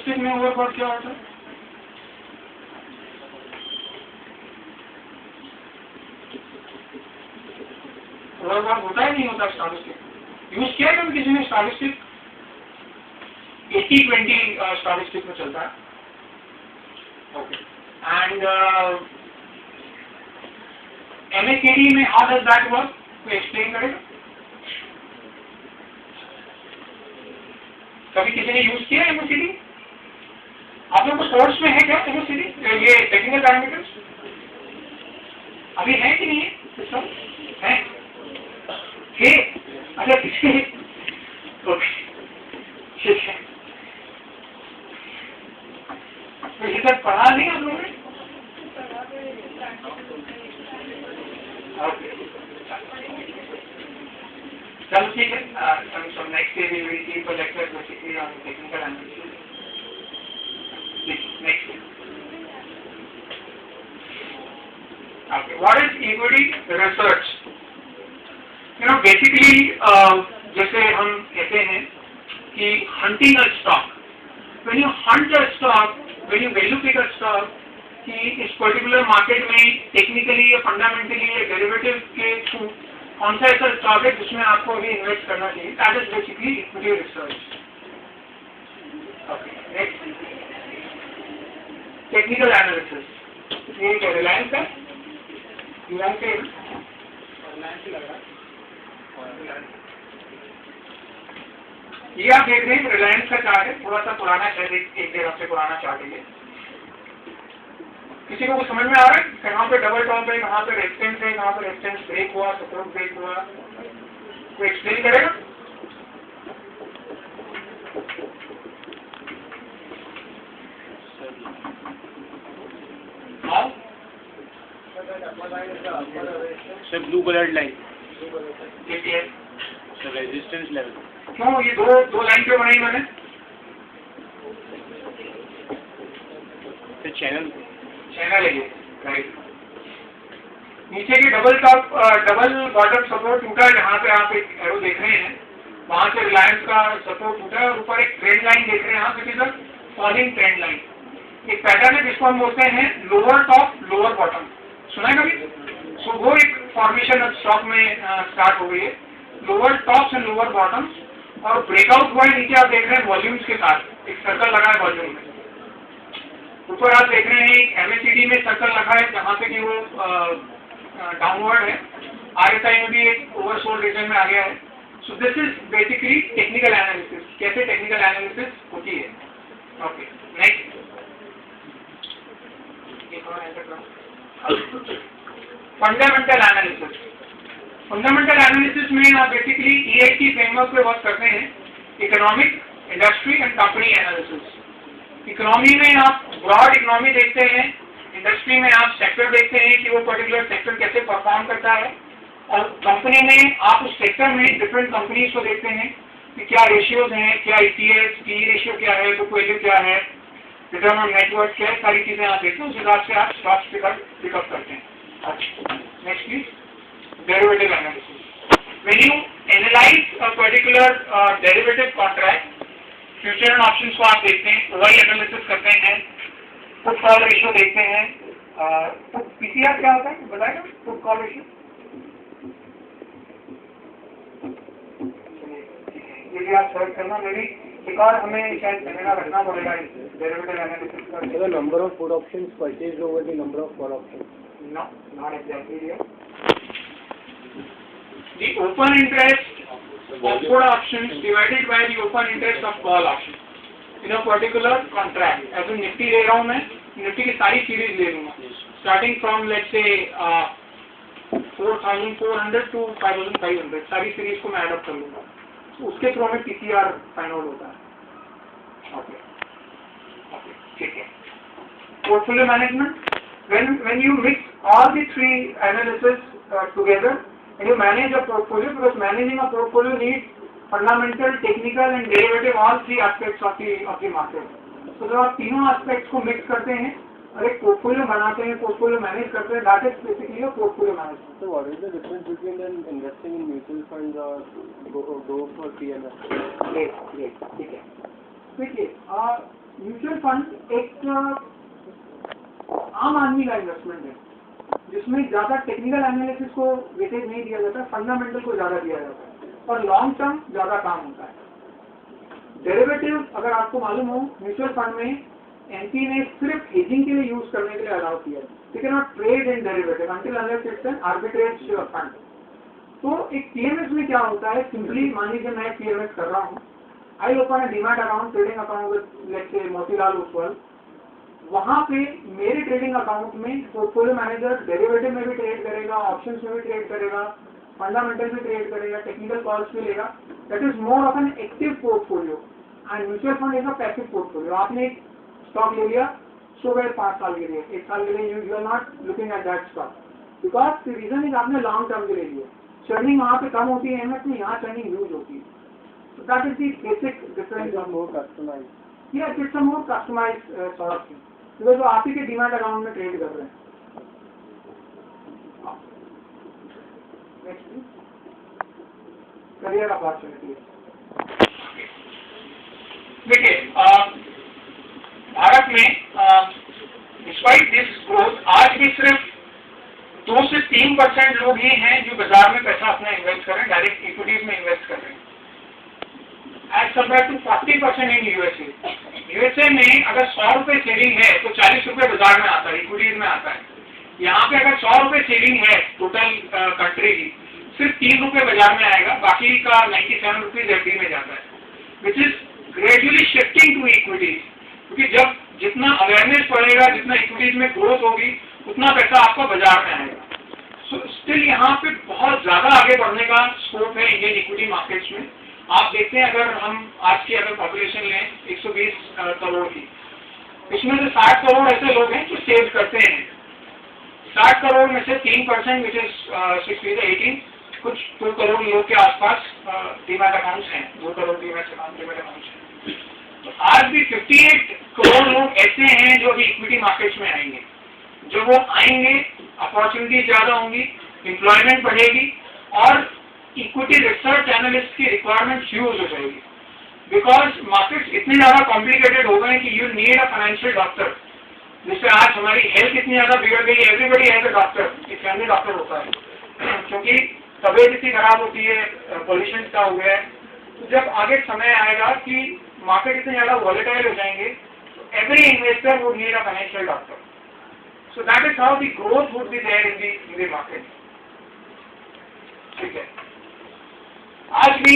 Statistic में overbought क्या होता है? ओवरबॉट होता है नहीं होता स्टैटिस्टिक? यूज किया कभी किसी ने स्टैटिस्टिक? 80-20 स्टैटिस्टिक में चलता है। ओके, एंड MACD में हाउ डज दैट वर्क? तो एक्सप्लेन करेगा? कभी किसी ने यूज किया MACD? आप लोगों को कोर्स में है क्या MACD? ये टेक्निकल पैरामीटर्स अभी है कि नहीं है? सिस्टम है? अच्छा किसी ओके ठीक है, तो ये सब पढ़ा नहीं आप लोगों ने? ओके चलो ठीक है, next day we will keep a lecture basically on technical analysis. Next okay, what is equity research? Basically जैसे हम कहते हैं कि hunting a stock, when you hunt a stock, when you value pick a stock कि इस particular market में technically या fundamentally या डेरिवेटिव के थ्रू कौन सा ऐसा स्टॉक है जिसमें आपको अभी इन्वेस्ट करना चाहिए, that is basically equity research. Okay, next technical analysis. ये क्या रिलायंस है? रिलायंस से लग रहा है। ये आप देख रहे हैं रिलायंस का चार्ट है, थोड़ा सा पुराना शायद एक डेढ़ हफ्ते पुराना चार्ट है। किसी को कुछ समझ में आ रहा है कहाँ पे डबल टॉप है, कहाँ पे रेजिस्टेंस है, कहाँ पे रेजिस्टेंस ब्रेक हुआ, सपोर्ट ब्रेक हुआ? कोई एक्सप्लेन करेगा? Sir blue coloured line sir resistance level. क्यों ये दो लाइन क्यों बनाई मैंने? सर चैनल है ये, राइट। नीचे की double top double bottom support टूटा है, जहाँ पे आप एक एरो देख रहे हैं, वहां से रिलायंस का सपोर्ट टूटा है और ऊपर एक ट्रेंड लाइन देख रहे हैं यहाँ पे, सर फॉलिंग ट्रेंड लाइन। एक पैटर्न है जिसको हम बोलते हैं लोअर टॉप लोअर बॉटम, सुना है कभी? सो वो एक फॉर्मेशन अब स्टॉक में स्टार्ट हो गई है, lower tops and lower bottoms, और ब्रेकआउट हुआ है नीचे आप देख रहे हैं वॉल्यूम्स के साथ, एक सर्कल लगा है वॉल्यूम में। ऊपर आप देख रहे हैं एक MACD में सर्कल लगा है जहाँ पे कि वो डाउनवर्ड है, RSI में भी एक ओवरसोल्ड रीजन में आ गया है। So this is basically technical analysis, कैसे टेक्निकल एनालिसिस होती है। Okay, next fundamental analysis. Fundamental analysis में आप बेसिकली EIT फ्रेमवर्क पे वर्क करते हैं, economic, industry and company analysis. Economy में आप ब्रॉड इकोनॉमी देखते हैं, इंडस्ट्री में आप सेक्टर देखते हैं कि वो पर्टिकुलर सेक्टर कैसे परफॉर्म करता है, और कंपनी में आप उस सेक्टर में डिफरेंट कंपनीज को देखते हैं कि क्या रेशियोज हैं, क्या EPS, PE रेशियो क्या है, बुक वैल्यू क्या है, रिटर्न ऑन नेटवर्थ क्या है, सारी चीजें आप देखते हैं, उस हिसाब से आप स्टॉक्स पिकअप करते हैं। अच्छा, next please, derivative analysis. When you analyse a particular derivative contract, future and options को आप देखते हैं, OI एनालिसिस करते हैं, पुट कॉल रेशियो देखते हैं। PCR क्या होता है बताएगा? पुट कॉल रेशियो ये भी आप सर्च करना, मेरी एक और हमें शायद सेमिनार रखना पड़ेगा डेरिवेटिव एनालिसिस का। Number of put options purchased over the number of call options. No, not exactly here. The open interest of put options divided by the open interest of call options in a particular contract. As in Nifty ले रहा हूँ मैं, Nifty की सारी series ले लूँगा, starting from let's say 4,400 to 5,500, सारी series को मैं एडअप कर लूँगा, उसके थ्रू में PCR फाइंड आउट होता है। ओके, ठीक है। Portfolio management, when you mix all the three analysis together and you manage a portfolio, because managing a portfolio needs fundamental, technical and derivative, all three aspects of the market. So जब आप तीनों aspects को mix करते हैं और एक portfolio बनाते हैं, पोर्टफोलियो मैनेज करते हैं, that is basically a portfolio management. So what is the difference between investing in mutual funds or go for PMS? Great, ठीक है। देखिए म्यूचुअल फंड एक आम आदमी का इन्वेस्टमेंट है जिसमें ज़्यादा टेक्निकल एनालिसिस को वेटेज नहीं दिया जाता, फंडामेंटल को ज़्यादा दिया जाता है और लॉन्ग टर्म ज़्यादा काम होता है। डेरिवेटिव अगर आपको मालूम हो, म्यूचुअल फंड में एमपी ने सिर्फ हेजिंग के लिए यूज करने के लिए अलाउ किया है। You can not trade in derivative until unless it's an arbitrage fund. तो एक पीएमएस में क्या होता है, सिंपली मान लीजिए मैं पीएमएस कर रहा हूँ, I open a demat account, trading account with let's say Motilal Oswal. वहाँ पे मेरे ट्रेडिंग अकाउंट में पोर्टफोलियो मैनेजर डेरिवेटिव में भी ट्रेड करेगा, ऑप्शंस में भी ट्रेड करेगा, फंडामेंटल में ट्रेड करेगा, टेक्निकल कॉल्स भी लेगा। That is more of an active portfolio and mutual fund is a passive portfolio. आपने एक स्टॉक ले लिया, सो गए 5 साल के लिए, 1 साल के लिए, you are not looking at that stock because the reason is आपने लॉन्ग टर्म के लिए लिया। चर्निंग वहाँ पे कम होती है एमएस में, यहाँ चर्निंग ह्यूज होती है। So that is the basic difference. It's more customized. Yes, it's a more customized sort of thing. Because वो आप ही के डीमैट अकाउंट में ट्रेड कर रहे हैं। Next please. Career opportunities. देखिए, भारत में डिस्पाइट दिस ग्रोथ आज भी सिर्फ 2 से 3% लोग ही हैं जो बाजार में पैसा अपना इन्वेस्ट कर रहे हैं, डायरेक्ट इक्विटीज में इन्वेस्ट कर रहे हैं। As compared to 40% in USA. USA में अगर 100 रुपए सेविंग है तो 40 रुपए बाजार में आता है, इक्विटीज में आता है। यहाँ पे अगर 100 रुपए सेविंग है टोटल कंट्री की, सिर्फ 3 रुपए बाजार में आएगा, बाकी का 97 रुपीज एफडी में जाता है, which is gradually shifting to equities. क्योंकि जब जितना अवेयरनेस बढ़ेगा, जितना इक्विटीज में ग्रोथ होगी, उतना पैसा आपका बाजार में आएगा। सो स्टिल यहाँ पे बहुत ज्यादा आगे बढ़ने का स्कोप है इंडियन इक्विटी मार्केट्स में। आप देखते हैं, अगर हम आज की अगर पॉपुलेशन लें 120 करोड़ की, इसमें से 60 करोड़ ऐसे लोग हैं जो सेव करते हैं। 60 करोड़ में से 3% विच इज 18, कुछ 2 करोड़ लोग के आसपास डीमैट अकाउंट्स हैं, 2 करोड़ डीमैट अकाउंट्स हैं। तो आज भी 58 करोड़ लोग ऐसे हैं जो अभी इक्विटी मार्केट्स में आएंगे। जो वो आएंगे, अपॉर्चुनिटी ज्यादा होंगी, एम्प्लॉयमेंट बढ़ेगी और इक्विटी रिसर्च एनालिस्ट की रिक्वायरमेंट ह्यूज हो जाएगी। बिकॉज मार्केट्स इतने ज्यादा कॉम्प्लिकेटेड हो गए कि you need a financial doctor. जिससे आज हमारी हेल्थ इतनी ज्यादा बिगड़ गई, एवरीबडी हैज अ डॉक्टर, एक फैमिली डॉक्टर होता है क्योंकि तबीयत इतनी खराब होती है, पोल्यूशन इतना हो गया है। तो जब आगे समय आएगा कि मार्केट इतने ज्यादा वॉलेटाइल हो जाएंगे, तो every investor would need a financial doctor. So that is how the growth would be there in the market. ठीक है, आज भी